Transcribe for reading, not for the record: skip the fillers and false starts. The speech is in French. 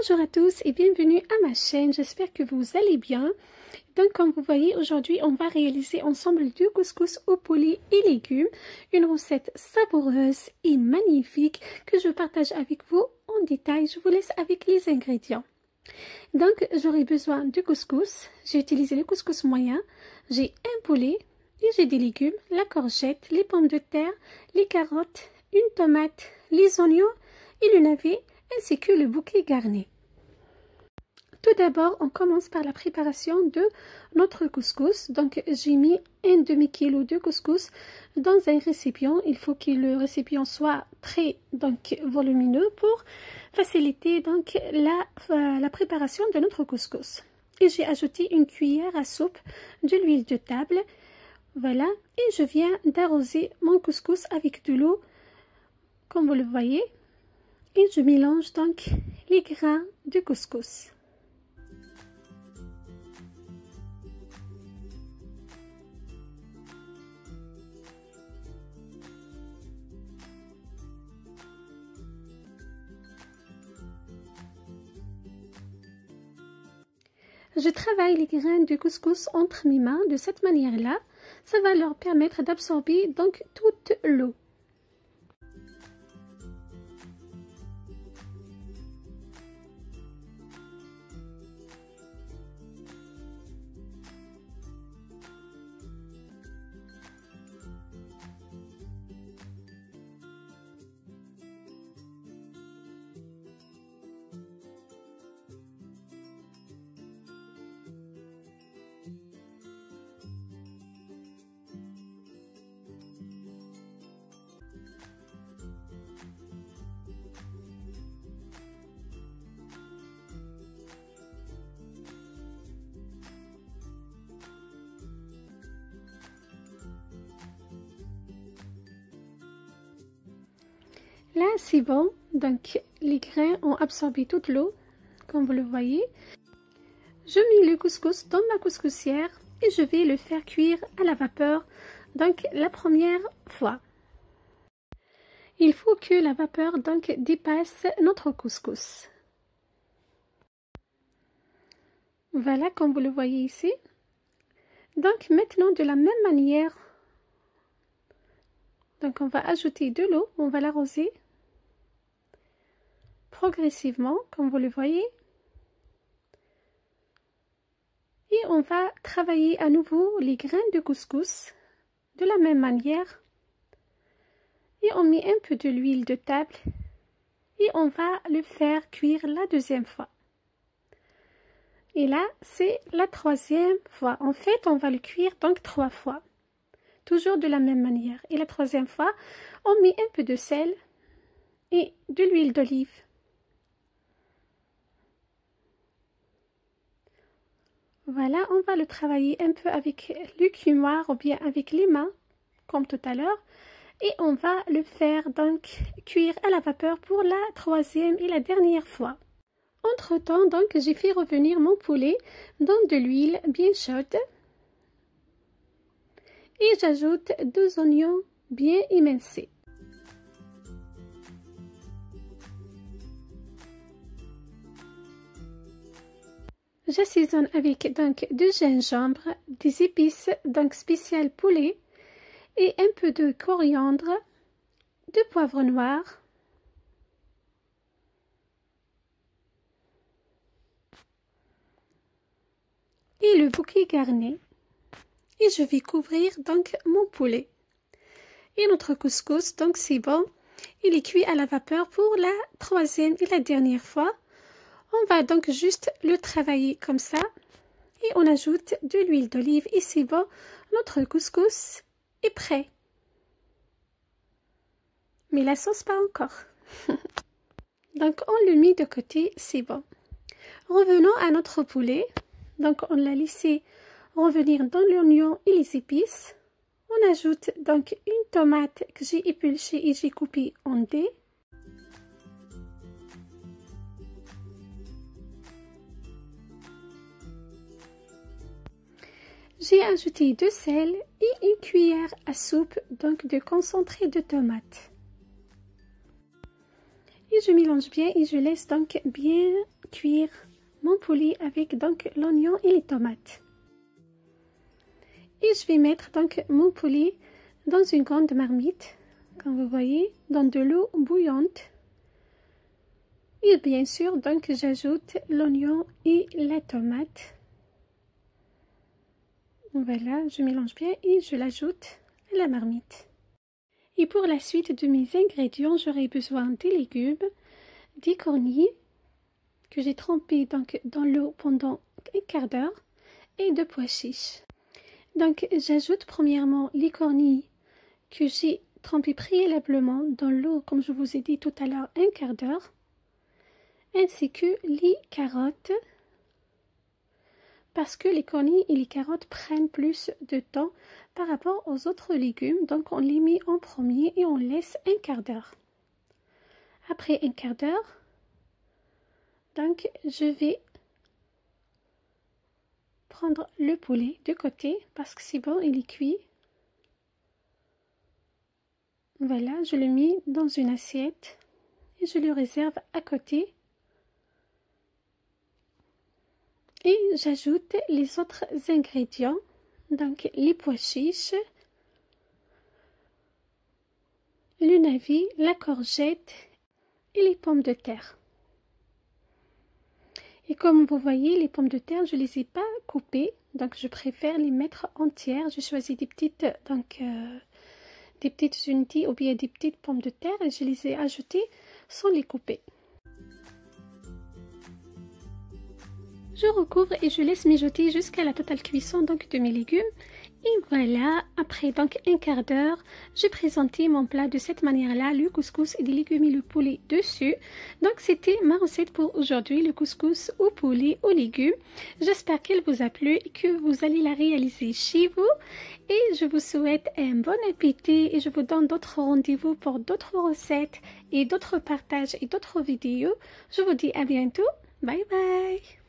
Bonjour à tous et bienvenue à ma chaîne, j'espère que vous allez bien. Donc comme vous voyez, aujourd'hui on va réaliser ensemble du couscous au poulet et légumes, une recette savoureuse et magnifique que je partage avec vous en détail. Je vous laisse avec les ingrédients. Donc j'aurai besoin de couscous, j'ai utilisé le couscous moyen, j'ai un poulet et j'ai des légumes, la courgette, les pommes de terre, les carottes, une tomate, les oignons et le navet ainsi que le bouquet garni. Tout d'abord, on commence par la préparation de notre couscous. Donc, j'ai mis un demi-kilo de couscous dans un récipient. Il faut que le récipient soit très volumineux pour faciliter la préparation de notre couscous. Et j'ai ajouté une cuillère à soupe de l'huile de table. Voilà. Et je viens d'arroser mon couscous avec de l'eau, comme vous le voyez. Et je mélange donc les grains de couscous. Je travaille les grains de couscous entre mes mains de cette manière-là. Ça va leur permettre d'absorber donc toute l'eau. Là, c'est bon. Donc, les grains ont absorbé toute l'eau, comme vous le voyez. Je mets le couscous dans ma couscoussière et je vais le faire cuire à la vapeur, donc la première fois. Il faut que la vapeur dépasse notre couscous. Voilà, comme vous le voyez ici. Donc, maintenant, de la même manière, donc on va ajouter de l'eau, on va l'arroser progressivement, comme vous le voyez. Et on va travailler à nouveau les grains de couscous de la même manière. Et on met un peu de l'huile de table et on va le faire cuire la deuxième fois. Et là, c'est la troisième fois. En fait, on va le cuire donc 3 fois. Toujours de la même manière. Et la troisième fois, on met un peu de sel et de l'huile d'olive. Voilà, on va le travailler un peu avec le cumoir ou bien avec les mains, comme tout à l'heure. Et on va le faire donc cuire à la vapeur pour la troisième et la dernière fois. Entre-temps, donc, j'ai fait revenir mon poulet dans de l'huile bien chaude. Et j'ajoute 2 oignons bien émincés. J'assaisonne avec donc du gingembre, des épices donc spéciales poulet et un peu de coriandre, de poivre noir, et le bouquet garni. Et je vais couvrir donc mon poulet. Et notre couscous, donc c'est bon, il est cuit à la vapeur pour la troisième et la dernière fois. On va donc juste le travailler comme ça et on ajoute de l'huile d'olive et c'est bon, notre couscous est prêt. Mais la sauce pas encore. Donc on le met de côté, c'est bon. Revenons à notre poulet. Donc on l'a laissé revenir dans l'oignon et les épices. On ajoute donc une tomate que j'ai épluchée et j'ai coupée en dés. J'ai ajouté du sel et une cuillère à soupe donc de concentré de tomate. Et je mélange bien et je laisse donc bien cuire mon poulet avec donc l'oignon et les tomates. Et je vais mettre donc mon poulet dans une grande marmite, comme vous voyez, dans de l'eau bouillante. Et bien sûr, donc j'ajoute l'oignon et la tomate. Voilà, je mélange bien et je l'ajoute à la marmite. Et pour la suite de mes ingrédients, j'aurai besoin des légumes, des cornilles que j'ai trempés donc dans l'eau pendant un quart d'heure et de pois chiches. Donc j'ajoute premièrement les cornilles que j'ai trempées préalablement dans l'eau, comme je vous ai dit tout à l'heure, un quart d'heure, ainsi que les carottes, parce que les cornilles et les carottes prennent plus de temps par rapport aux autres légumes, donc on les met en premier et on laisse un quart d'heure. Après un quart d'heure, donc je vais prendre le poulet de côté parce que c'est bon, il est cuit. Voilà, je le mets dans une assiette et je le réserve à côté. Et j'ajoute les autres ingrédients, donc les pois chiches, le navet, la courgette et les pommes de terre. Et comme vous voyez, les pommes de terre, je ne les ai pas coupées, donc je préfère les mettre entières. J'ai choisi des petites, des petites unités ou bien des petites pommes de terre et je les ai ajoutées sans les couper. Je recouvre et je laisse mijoter jusqu'à la totale cuisson donc de mes légumes. Et voilà, après donc un quart d'heure, j'ai présenté mon plat de cette manière-là, le couscous et des légumes et le poulet dessus. Donc c'était ma recette pour aujourd'hui, le couscous au poulet aux légumes. J'espère qu'elle vous a plu et que vous allez la réaliser chez vous. Et je vous souhaite un bon appétit et je vous donne d'autres rendez-vous pour d'autres recettes et d'autres partages et d'autres vidéos. Je vous dis à bientôt. Bye bye.